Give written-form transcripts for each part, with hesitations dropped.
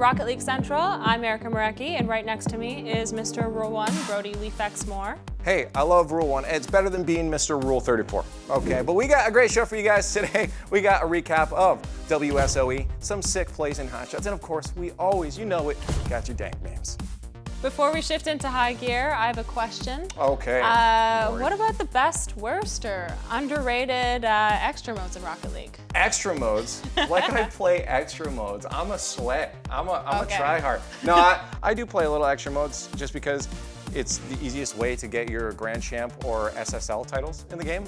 Rocket League Central. I'm Erica Marecki, and right next to me is Mr. Rule 1, Brody Leafexmore. Hey, I love Rule 1. It's better than being Mr. Rule 34. Okay, but we got a great show for you guys today. We got a recap of WSOE, some sick plays in Hotshots, and of course, we always, you know it, got your dank names. Before we shift into high gear, I have a question. Okay. What about the best, worst, or underrated extra modes in Rocket League? Extra modes? Why can I play extra modes? I'm a sweat. I'm a try-hard. No, I do play a little extra modes just because it's the easiest way to get your Grand Champ or SSL titles in the game.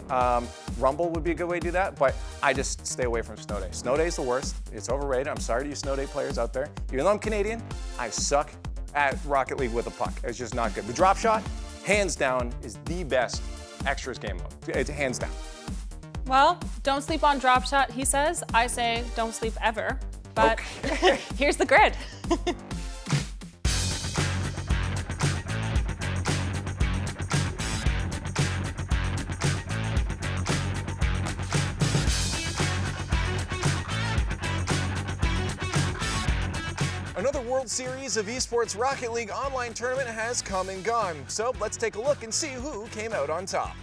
Rumble would be a good way to do that, but I just stay away from Snow Day. Snow Day's the worst. It's overrated. I'm sorry to you Snow Day players out there. Even though I'm Canadian, I suck at Rocket League with a puck. It's just not good. The drop shot, hands down, is the best extras game mode. It's hands down. Well, don't sleep on drop shot, he says. I say don't sleep ever. But okay. Here's the grid. Another World Series of Esports Rocket League online tournament has come and gone, so let's take a look and see who came out on top.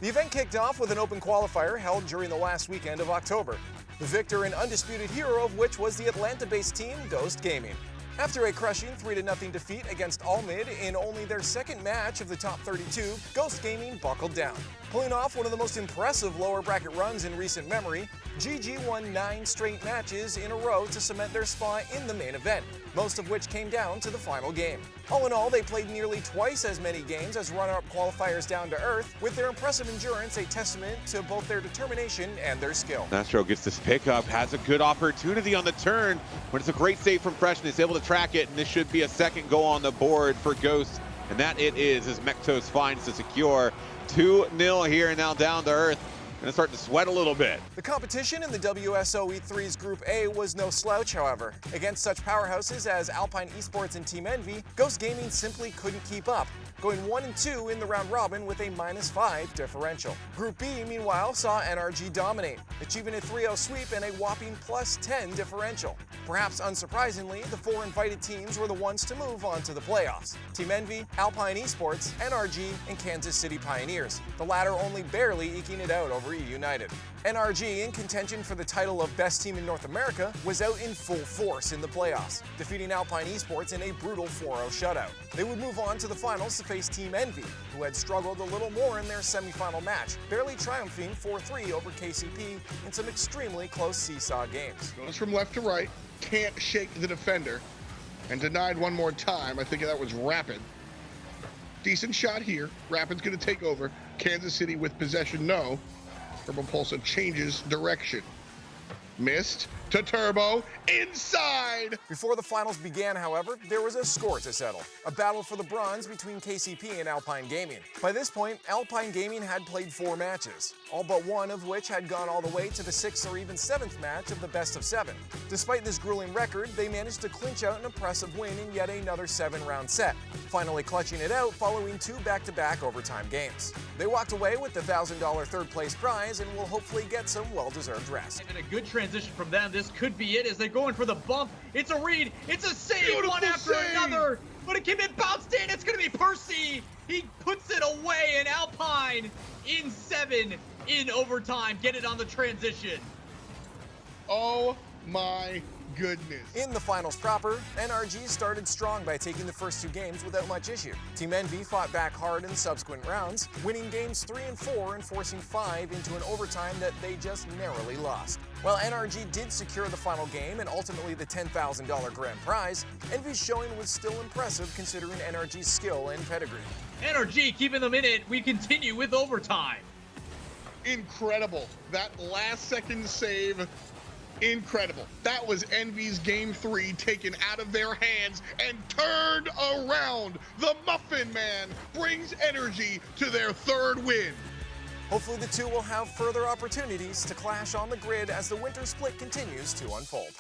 The event kicked off with an open qualifier held during the last weekend of October, the victor and undisputed hero of which was the Atlanta-based team Ghost Gaming. After a crushing 3-0 defeat against All-Mid in only their second match of the top 32, Ghost Gaming buckled down. Pulling off one of the most impressive lower bracket runs in recent memory, GG won 9 straight matches in a row to cement their spot in the main event, most of which came down to the final game. All in all, they played nearly twice as many games as runner-up qualifiers Down to Earth, with their impressive endurance a testament to both their determination and their skill. Nastro gets this pickup, has a good opportunity on the turn, but it's a great save from Freshman. He's able to track it, and this should be a second goal on the board for Ghost, and that it is, as Mektos finds to secure 2-0 here and now Down to Earth. Gonna start to sweat a little bit. The competition in the WSOE 3's Group A was no slouch, however. Against such powerhouses as Alpine Esports and Team Envy, Ghost Gaming simply couldn't keep up, going 1-2 in the round robin with a -5 differential. Group B, meanwhile, saw NRG dominate, achieving a 3-0 sweep and a whopping +10 differential. Perhaps unsurprisingly, the 4 invited teams were the ones to move on to the playoffs: Team Envy, Alpine Esports, NRG, and Kansas City Pioneers, the latter only barely eking it out over United. NRG, in contention for the title of Best Team in North America, was out in full force in the playoffs, defeating Alpine Esports in a brutal 4-0 shutout. They would move on to the finals to face Team Envy, who had struggled a little more in their semifinal match, barely triumphing 4-3 over KCP in some extremely close seesaw games. Goes from left to right, can't shake the defender, and denied one more time. I think that was Rapid. Decent shot here. Rapid's going to take over. Kansas City with possession, no. Turbo Pulsa changes direction. Missed to Turbo, inside! Before the finals began, however, there was a score to settle. A battle for the bronze between KCP and Alpine Gaming. By this point, Alpine Gaming had played 4 matches, all but one of which had gone all the way to the 6th or even 7th match of the best of 7. Despite this grueling record, they managed to clinch out an impressive win in yet another 7-round set, finally clutching it out following 2 back-to-back overtime games. They walked away with the $1,000 third-place prize and will hopefully get some well-deserved rest. And a good transition from them. This could be it as they're going for the bump. It's a read. It's a save. Beautiful one after another. But it came in, bounced in. It's going to be Percy. He puts it away, and Alpine in 7 in overtime. Get it on the transition. Oh my goodness. In the finals proper, NRG started strong by taking the first 2 games without much issue. Team Envy fought back hard in subsequent rounds, winning games 3 and 4 and forcing 5 into an overtime that they just narrowly lost. While NRG did secure the final game and ultimately the $10,000 grand prize, Envy's showing was still impressive considering NRG's skill and pedigree. NRG keeping them in it. We continue with overtime. Incredible. That last second save, incredible. That was Envy's game 3 taken out of their hands and turned around. The Muffin Man brings energy to their 3rd win. Hopefully the 2 will have further opportunities to clash on the grid as the winter split continues to unfold.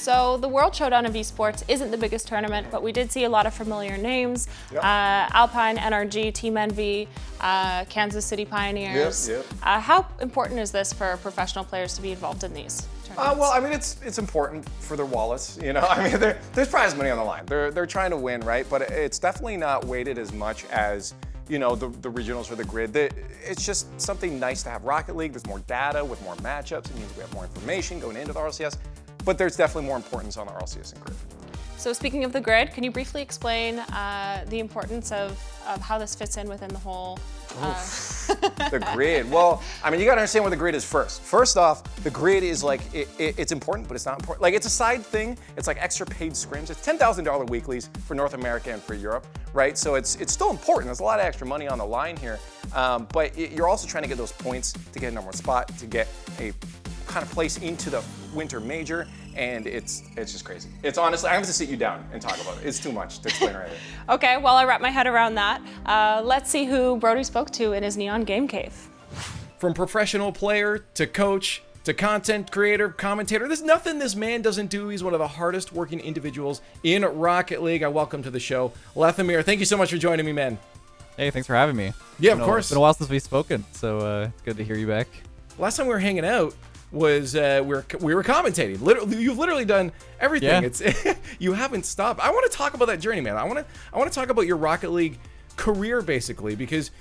So the World Showdown of Esports isn't the biggest tournament, but we did see a lot of familiar names. Yep. Alpine, NRG, Team Envy, Kansas City Pioneers. Yep. How important is this for professional players to be involved in these tournaments? tournaments? Well, I mean, it's important for their wallets, you know. I mean, there's prize money on the line. They're trying to win, right? But it's definitely not weighted as much as, you know, the regionals or the grid. It's just something nice to have Rocket League. There's more data with more matchups. It means we have more information going into the RLCS. But there's definitely more importance on the RLCS and grid. So speaking of the grid, can you briefly explain the importance of how this fits in within the whole? The grid. Well, I mean, you got to understand what the grid is first. First off, the grid is like, it's important, but it's not important. Like, it's a side thing. It's like extra paid scrims. It's $10,000 weeklies for North America and for Europe, right? So it's still important. There's a lot of extra money on the line here. But you're also trying to get those points to get a number one spot, to get a kind of place into the winter major. And it's just crazy. It's honestly, I have to sit you down and talk about it. It's too much to explain right here. Okay, well, I wrap my head around that. Let's see who Brody spoke to in his Neon Game Cave. From professional player to coach to content creator, commentator, there's nothing this man doesn't do. He's one of the hardest working individuals in Rocket League. I welcome to the show, Lethamyr. Thank you so much for joining me, man. Hey, thanks for having me. Yeah, of course. It's been a while since we've spoken, so it's good to hear you back. Last time we were hanging out was we were commentating. You've literally done everything. Yeah. It's you haven't stopped. I want to talk about that journey, man. I want to talk about your Rocket League career, basically, because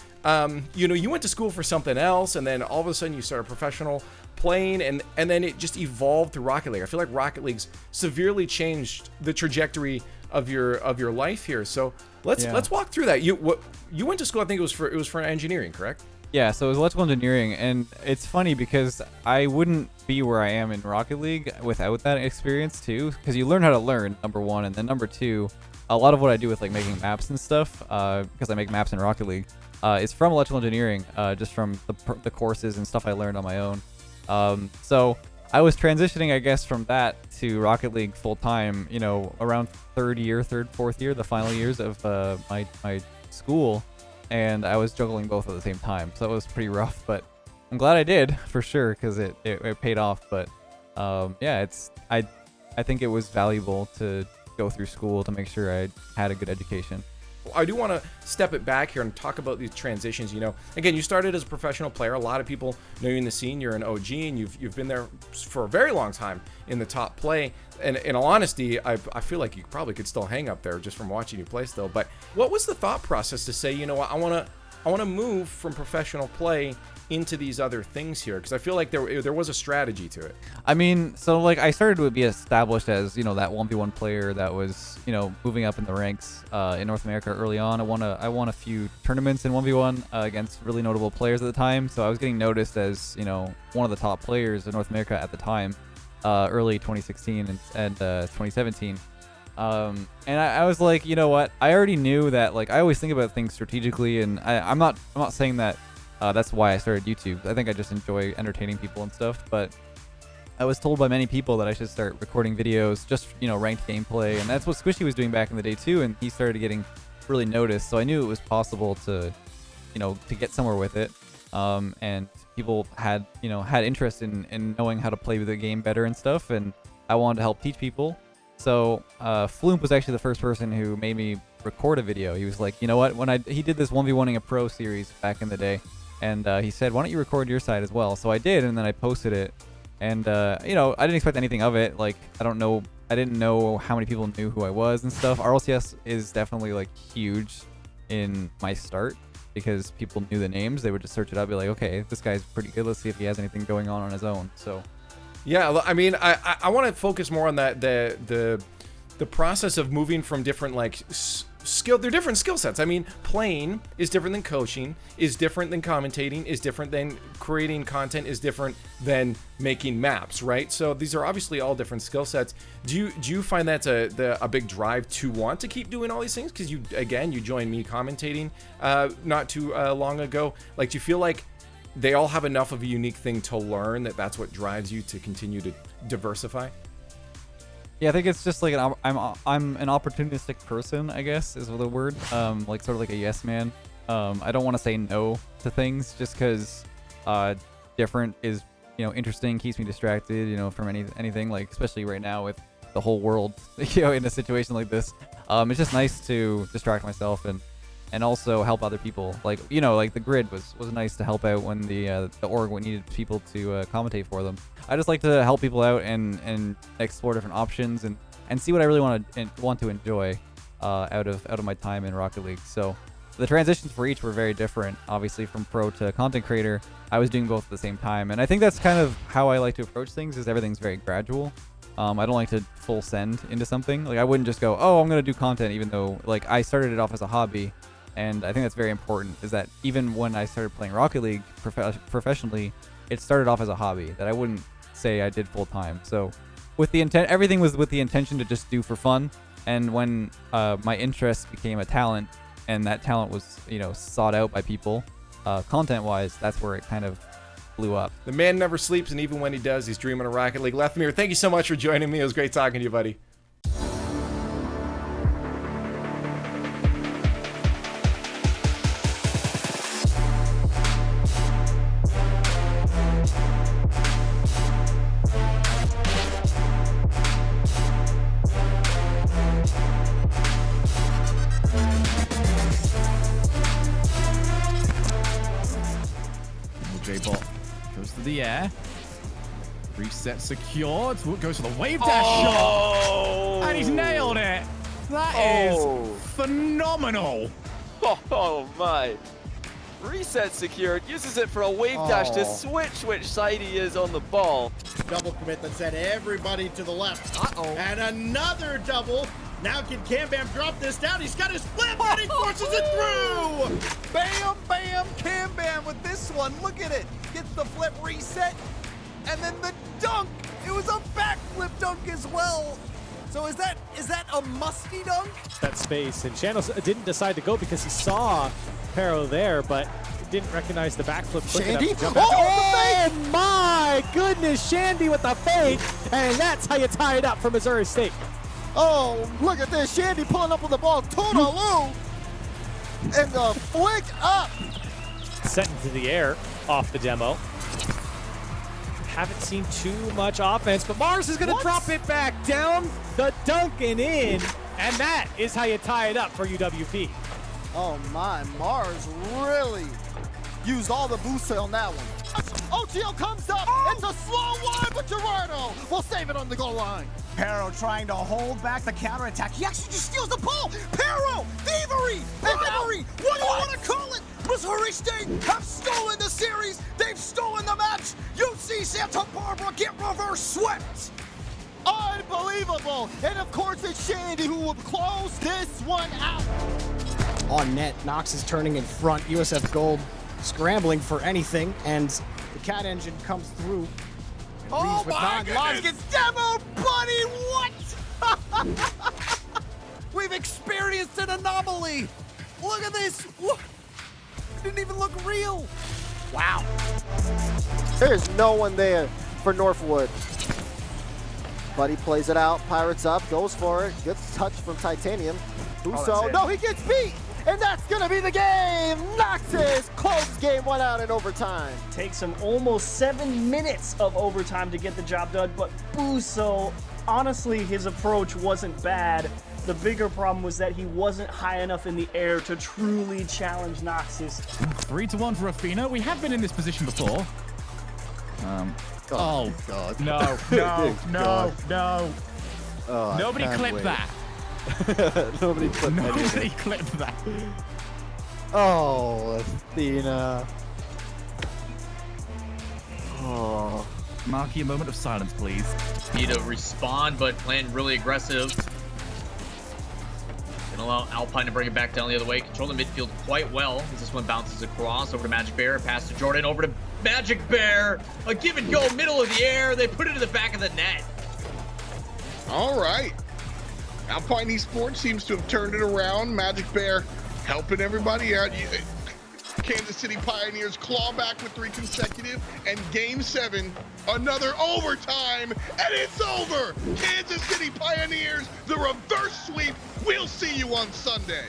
you know, you went to school for something else, and then all of a sudden you started professional playing, and then it just evolved to Rocket League. I feel like Rocket League's severely changed the trajectory of your life here. So let's walk through that. You went to school, I think it was for engineering, correct? Yeah, so it was electrical engineering, and it's funny because I wouldn't be where I am in Rocket League without that experience too, because you learn how to learn, number one, and then number two, a lot of what I do with like making maps and stuff, because I make maps in Rocket League, is from electrical engineering, just from the courses and stuff I learned on my own. So I was transitioning, I guess, from that to Rocket League full time, you know, around fourth year, the final years of my school. And I was juggling both at the same time, so it was pretty rough, but I'm glad I did, for sure, because it paid off. But yeah, I think it was valuable to go through school to make sure I had a good education. I do want to step it back here and talk about these transitions. You know, again, you started as a professional player. A lot of people know you in the scene. You're an OG, and you've been there for a very long time in the top play. And in all honesty, I feel like you probably could still hang up there just from watching you play still. But what was the thought process to say, you know what, I want to move from professional play into these other things here? Because I feel like there was a strategy to it. I mean, so like I started to be established as, you know, that 1v1 player that was, you know, moving up in the ranks in North America early on. I won a few tournaments in 1v1 against really notable players at the time, so I was getting noticed as, you know, one of the top players in North America at the time, early 2016 and 2017. And I was like, you know what, I already knew that, like, I always think about things strategically, and I'm not saying that that's why I started YouTube. I think I just enjoy entertaining people and stuff, but I was told by many people that I should start recording videos, just, you know, ranked gameplay, and that's what Squishy was doing back in the day too, and he started getting really noticed, so I knew it was possible to, you know, to get somewhere with it, and people had interest in knowing how to play the game better and stuff, and I wanted to help teach people. So Floomp was actually the first person who made me record a video. He was like, you know what, he did this 1v1ing a pro series back in the day, and he said, why don't you record your side as well? So I did, and then I posted it, and you know, I didn't expect anything of it. Like, I didn't know how many people knew who I was and stuff. RLCS is definitely like huge in my start because people knew the names. They would just search it up, be like, okay, this guy's pretty good, let's see if he has anything going on his own. So yeah, I mean, I want to focus more on that the process of moving from different like they're different skill sets. I mean, playing is different than coaching, is different than commentating, is different than creating content, is different than making maps, right? So these are obviously all different skill sets. Do you find that's a big drive to want to keep doing all these things? Because you joined me commentating not too long ago. Like, do you feel like they all have enough of a unique thing to learn that's what drives you to continue to diversify? Yeah, I think it's just like I'm an opportunistic person, I guess is the word. Like sort of like a yes man. I don't want to say no to things just because different is, you know, interesting, keeps me distracted, you know, from anything, like especially right now with the whole world, you know, in a situation like this. It's just nice to distract myself and and also help other people. Like, you know, like the grid was nice to help out when the org needed people to commentate for them. I just like to help people out and explore different options and see what I really want to enjoy out of my time in Rocket League. So the transitions for each were very different. Obviously, from pro to content creator, I was doing both at the same time, and I think that's kind of how I like to approach things. Is everything's very gradual. I don't like to full send into something. Like, I wouldn't just go, oh, I'm gonna do content, even though like I started it off as a hobby. And I think that's very important, is that even when I started playing Rocket League professionally, it started off as a hobby that I wouldn't say I did full time. So with the intent, everything was with the intention to just do for fun. And when my interest became a talent, and that talent was, you know, sought out by people, content-wise, that's where it kind of blew up. The man never sleeps, and even when he does, he's dreaming of Rocket League. Lethamyr, thank you so much for joining me. It was great talking to you, buddy. J-Bot goes to the air. Reset secured. Goes for the wave dash shot. And he's nailed it. That is phenomenal. Oh my. Reset secured. Uses it for a wave dash to switch which side he is on the ball. Double commit that sent everybody to the left. And another double. Now can Cam-Bam drop this down? He's got his flip and he forces it through! Bam, bam, Cam-Bam with this one. Look at it. Gets the flip reset. And then the dunk. It was a backflip dunk as well. So is that a musty dunk? That space. And Shanos didn't decide to go because he saw Pero there, but didn't recognize the backflip. Shandy? Oh my goodness, Shandy with the fake. And that's how you tie it up for Missouri State. Oh, look at this. Shandy pulling up with the ball. Toodaloo! And the flick up. Set into the air off the demo. Haven't seen too much offense, but Mars is going to drop it back down the dunk and in. And that is how you tie it up for UWP. Oh my, Mars really used all the boosts on that one. OTL comes up. It's a slow one, but Gerardo will save it on the goal line. Pero trying to hold back the counterattack. He actually just steals the ball. Pero, thievery, bribery, what do you want to call it? Missouri State have stolen the series. They've stolen the match. UC Santa Barbara get reverse swept. Unbelievable. And of course, it's Shandy who will close this one out. On net, Nox is turning in front. USF Gold scrambling for anything, and the Cat Engine comes through. Oh my goodness! Gets demoed, buddy! What? We've experienced an anomaly. Look at this. Look. It didn't even look real. Wow. There's no one there for Northwood. Buddy plays it out. Pirates up. Goes for it. Good touch from Titanium. Uso. No, he gets beat. And that's going to be the game. Noxus closes game one out in overtime. Takes him almost 7 minutes of overtime to get the job done, but Uso, honestly, his approach wasn't bad. The bigger problem was that he wasn't high enough in the air to truly challenge Noxus. 3-1 for Rafina. We have been in this position before. God. No. Oh, Nobody clipped that. Nobody clipped that. Oh, Athena. Oh. Marky, a moment of silence, please. Need to respond, but playing really aggressive. Gonna allow Alpine to bring it back down the other way. Control the midfield quite well as this one bounces across over to Magic Bear. Pass to Jordan, over to Magic Bear. A give and go, middle of the air. They put it in the back of the net. All right. Alpine Esports seems to have turned it around. Magic Bear helping everybody out. Kansas City Pioneers claw back with 3 consecutive, and Game 7, another overtime, and it's over! Kansas City Pioneers, the reverse sweep. We'll see you on Sunday.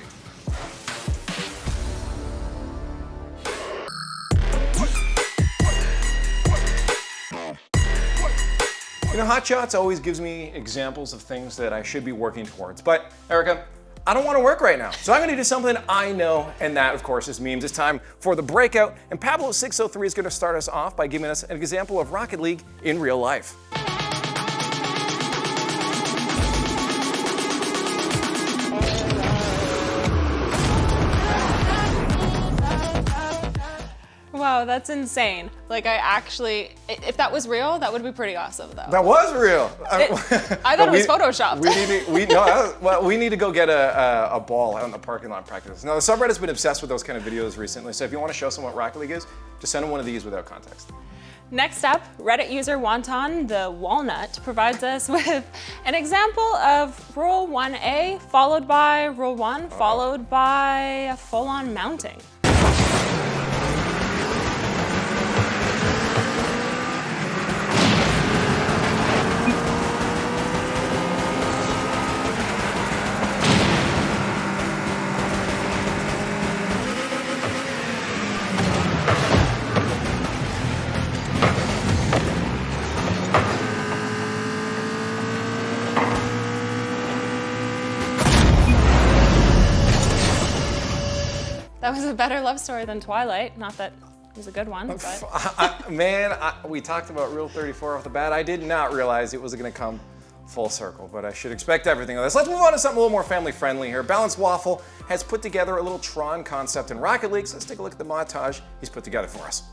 You know, Hotshots always gives me examples of things that I should be working towards. But, Erica, I don't want to work right now. So I'm going to do something I know, and that, of course, is memes. It's time for the Breakout, and Pablo603 is going to start us off by giving us an example of Rocket League in real life. Wow, that's insane. Like, I actually, if that was real, that would be pretty awesome, though. That was real. I thought it was photoshopped. We need to go get a ball out in the parking lot practice. Now, the subreddit's been obsessed with those kind of videos recently, so if you want to show someone what Rocket League is, just send them one of these without context. Next up, Reddit user Wonton the Walnut provides us with an example of Rule 1A followed by Rule 1 followed by a full-on mounting. That was a better love story than Twilight. Not that it was a good one, but... We talked about Rule 34 off the bat. I did not realize it was going to come full circle, but I should expect everything of this. Let's move on to something a little more family-friendly here. Balanced Waffle has put together a little Tron concept in Rocket League, so let's take a look at the montage he's put together for us.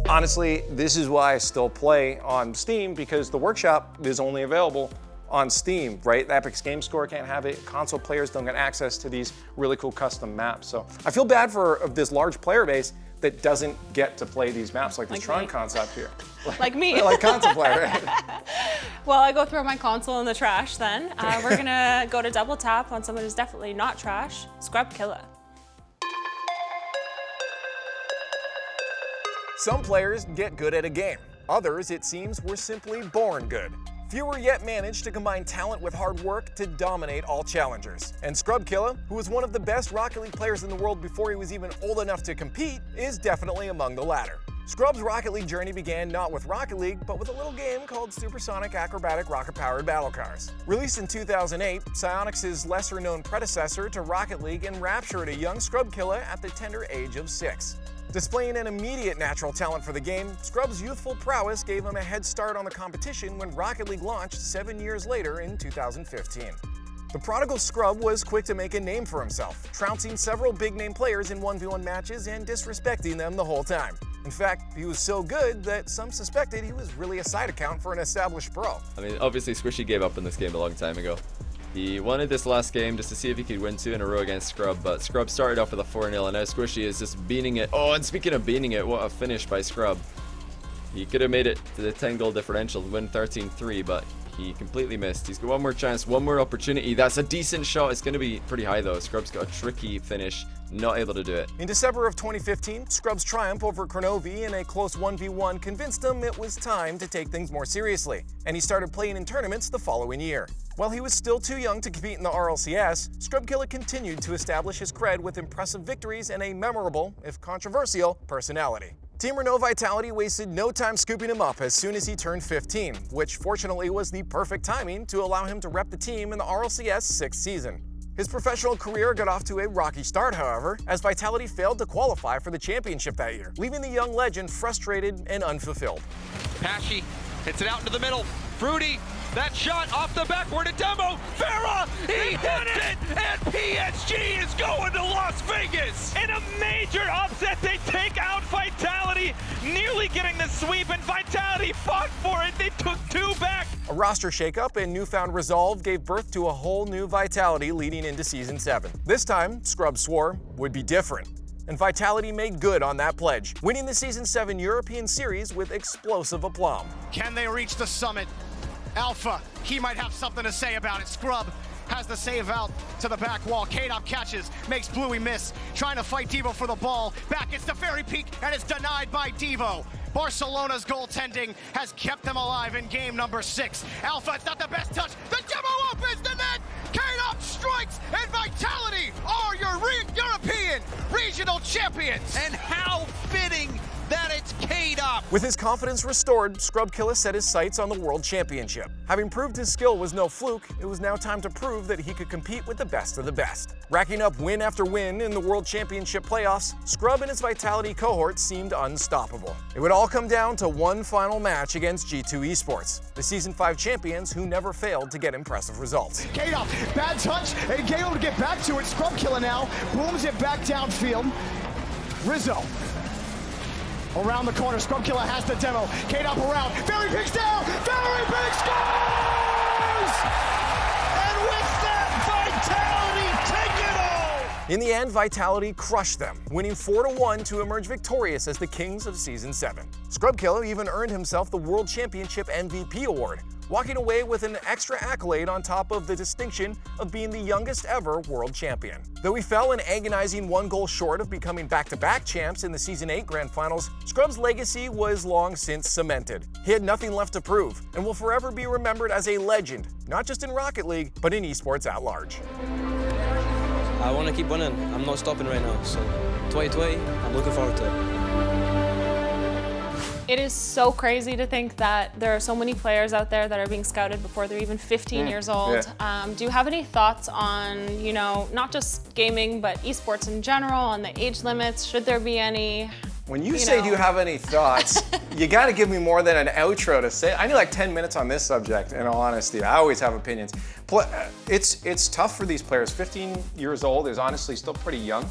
Honestly, this is why I still play on Steam, because the workshop is only available on Steam, right? The Epic's Game Store can't have it. Console players don't get access to these really cool custom maps. So I feel bad for this large player base that doesn't get to play these maps like this Tron concept here. Like me. Like console player, right? Well, I go throw my console in the trash then. We're gonna go to double tap on someone who's definitely not trash, Scrub Killer. Some players get good at a game. Others, it seems, were simply born good. Fewer yet managed to combine talent with hard work to dominate all challengers. And Scrub Killer, who was one of the best Rocket League players in the world before he was even old enough to compete, is definitely among the latter. Scrub's Rocket League journey began not with Rocket League, but with a little game called Supersonic Acrobatic Rocket-Powered Battle Cars. Released in 2008, Psyonix's lesser-known predecessor to Rocket League enraptured a young Scrub Killer at the tender age of 6. Displaying an immediate natural talent for the game, Scrub's youthful prowess gave him a head start on the competition when Rocket League launched 7 years later in 2015. The prodigal Scrub was quick to make a name for himself, trouncing several big-name players in 1v1 matches and disrespecting them the whole time. In fact, he was so good that some suspected he was really a side account for an established pro. I mean, obviously Squishy gave up in this game a long time ago. He wanted this last game just to see if he could win 2 in a row against Scrub, but Scrub started off with a 4-0, and now Squishy is just beating it. Oh, and speaking of beating it, what a finish by Scrub. He could have made it to the 10-goal differential, win 13-3, but he completely missed. He's got one more chance, one more opportunity. That's a decent shot. It's going to be pretty high, though. Scrub's got a tricky finish, not able to do it. In December of 2015, Scrub's triumph over Kronovi in a close 1v1 convinced him it was time to take things more seriously, and he started playing in tournaments the following year. While he was still too young to compete in the RLCS, Scrub Killer continued to establish his cred with impressive victories and a memorable, if controversial, personality. Team Renault Vitality wasted no time scooping him up as soon as he turned 15, which fortunately was the perfect timing to allow him to rep the team in the RLCS 6th season. His professional career got off to a rocky start, however, as Vitality failed to qualify for the championship that year, leaving the young legend frustrated and unfulfilled. Pashy hits it out into the middle. Fruity, that shot off the backward to Demo. Farah, he hit it! And PSG is going to Las Vegas! In a major upset, they take out Vitality, nearly getting the sweep, and Vitality fought for it. They took 2 back. A roster shakeup and newfound resolve gave birth to a whole new Vitality leading into Season 7. This time, Scrub swore, would be different. And Vitality made good on that pledge, winning the Season 7 European Series with explosive aplomb. Can they reach the summit? Alpha, he might have something to say about it. Scrub, has the save out to the back wall. K-Dop catches, makes Bluey miss, trying to fight Devo for the ball. Back gets the fairy peak, and it's denied by Devo. Barcelona's goaltending has kept them alive in game number 6. Alpha, it's not the best touch. The demo opens the net. K-Dop strikes, and Vitality are your European regional champions. And how fitting that it's K-Dop. With his confidence restored, Scrubkilla set his sights on the World Championship. Having proved his skill was no fluke, it was now time to prove that he could compete with the best of the best. Racking up win after win in the World Championship playoffs, Scrub and his Vitality cohort seemed unstoppable. It would all come down to one final match against G2 Esports, the Season 5 champions who never failed to get impressive results. K-Dop, bad touch, and able to get back to it. Scrubkilla now booms it back downfield. Rizzo around the corner. Scrubkilla has the demo. K-Dop around. Fairy Pig's down. Fairy Pig scores! And with that, Vitality take it all! In the end, Vitality crushed them, winning 4-1 to emerge victorious as the kings of Season 7. Scrubkilla even earned himself the World Championship MVP award, walking away with an extra accolade on top of the distinction of being the youngest ever world champion. Though he fell an agonizing 1 goal short of becoming back-to-back champs in the Season 8 Grand Finals, Scrub's legacy was long since cemented. He had nothing left to prove, and will forever be remembered as a legend, not just in Rocket League, but in esports at large. I want to keep winning. I'm not stopping right now, so 2020, I'm looking forward to it. It is so crazy to think that there are so many players out there that are being scouted before they're even 15 years old. Do you have any thoughts on, you know, not just gaming, but esports in general, on the age limits? Should there be any? When you say, do you have any thoughts, you got to give me more than an outro to say. I need like 10 minutes on this subject, in all honesty. I always have opinions. It's tough for these players. 15 years old is honestly still pretty young.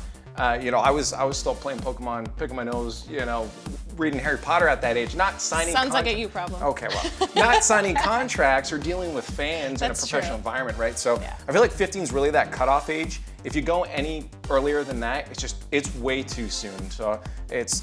You know, I was still playing Pokemon, picking my nose, you know, reading Harry Potter at that age, not signing Sounds like a you problem. Okay, well, not signing contracts or dealing with fans in a professional environment, right? So I feel like 15 is really that cutoff age. If you go any earlier than that, it's way too soon. So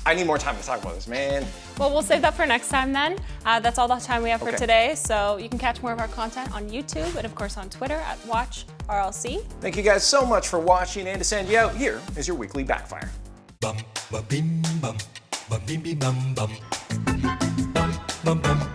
I need more time to talk about this, man. Well, we'll save that for next time then. That's all the time we have for today. So you can catch more of our content on YouTube and of course on Twitter at WatchRLC. Thank you guys so much for watching, and to send you out, here is your weekly Backfire. Bum, ba, bim, bum, ba, bim, bim, bum, bum. Bum, bum.